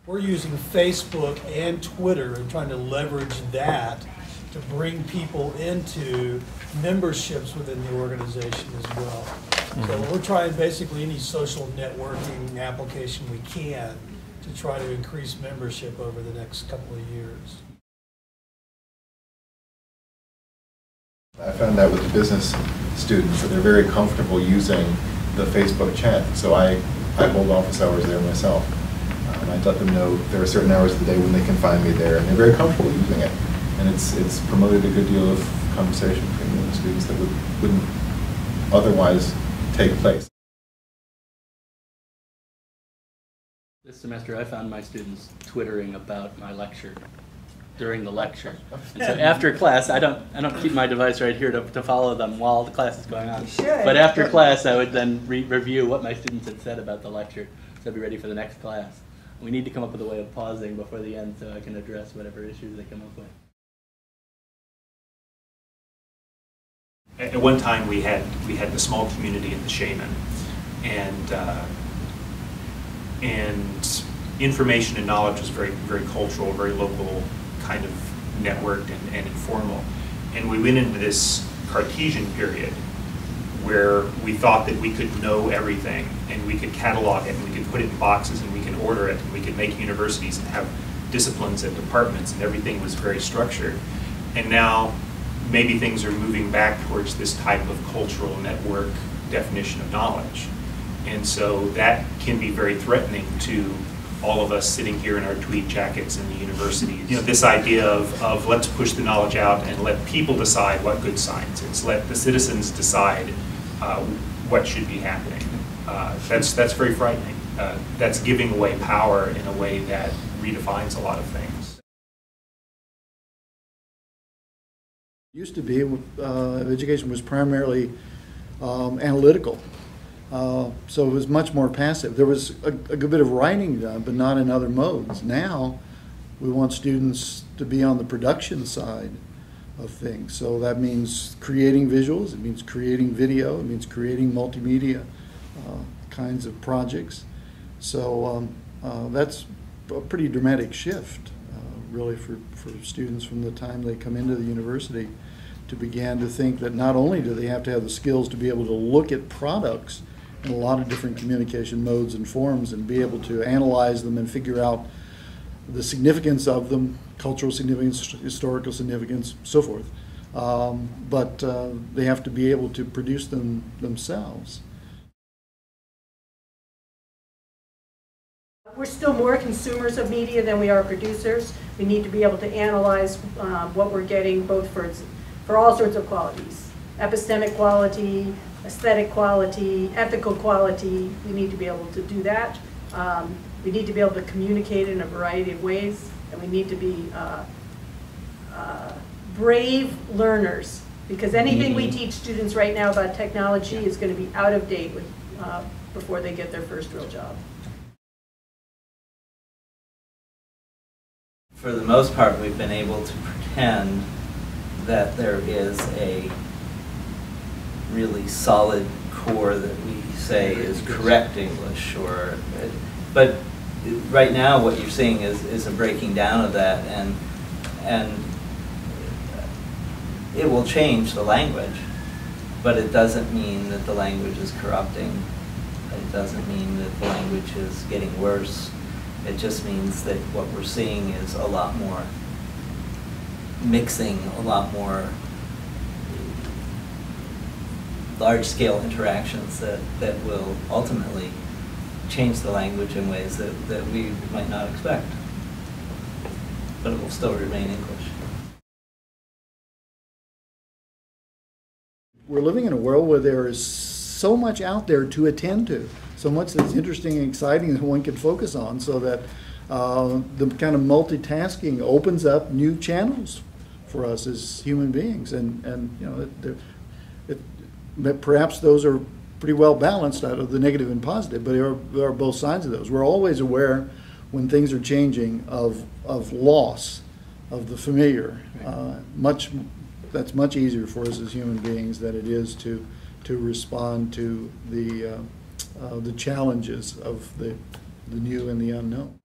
We're using Facebook and Twitter and trying to leverage that to bring people into memberships within the organization as well. So we're trying basically any social networking application we can to try to increase membership over the next couple of years. I found that with the business students that they're very comfortable using the Facebook chat. So I hold office hours there myself. I let them know there are certain hours of the day when they can find me there, and they're very comfortable using it. And it's promoted a good deal of conversation between the students that wouldn't otherwise take place. This semester I found my students twittering about my lecture during the lecture. And so after class, I don't keep my device right here to follow them while the class is going on. But after class, I would then review what my students had said about the lecture, so I'd be ready for the next class. We need to come up with a way of pausing before the end so I can address whatever issues they come up with. At one time, we had the small community in the Shaman, and information and knowledge was very cultural, very local, kind of networked and informal. And we went into this Cartesian period where we thought that we could know everything and we could catalog it and we could put it in boxes and we could order it and we could make universities and have disciplines and departments and everything was very structured. And now maybe things are moving back towards this type of cultural network definition of knowledge. And so that can be very threatening to all of us sitting here in our tweed jackets in the universities. You know, this idea of let's push the knowledge out and let people decide what good science is. Let the citizens decide what should be happening. That's very frightening. That's giving away power in a way that redefines a lot of things. Used to be, education was primarily analytical. So it was much more passive. There was a good bit of writing done, but not in other modes. Now, we want students to be on the production side of things. So that means creating visuals, it means creating video, it means creating multimedia kinds of projects. So that's a pretty dramatic shift, really, for students from the time they come into the university to begin to think that not only do they have to have the skills to be able to look at products in a lot of different communication modes and forms and be able to analyze them and figure out the significance of them, cultural significance, historical significance, so forth. But they have to be able to produce them themselves. We're still more consumers of media than we are producers. We need to be able to analyze what we're getting, both for all sorts of qualities. Epistemic quality, aesthetic quality, ethical quality. We need to be able to do that. We need to be able to communicate in a variety of ways, and we need to be brave learners, because anything we teach students right now about technology is going to be out of date before they get their first real job. For the most part, we've been able to pretend that there is a really solid core that we say is correct English, but right now what you're seeing is a breaking down of that, and it will change the language, but it doesn't mean that the language is corrupting. It doesn't mean that the language is getting worse. It just means that what we're seeing is a lot more mixing, a lot more large-scale interactions that will ultimately change the language in ways that we might not expect. But it will still remain English. We're living in a world where there is so much out there to attend to, so much that's interesting and exciting that one can focus on, so that the kind of multitasking opens up new channels for us as human beings, and you know, perhaps those are pretty well balanced out of the negative and positive, but there are both sides of those. We're always aware when things are changing of loss of the familiar. That's much easier for us as human beings than it is to respond to the challenges of the new and the unknown.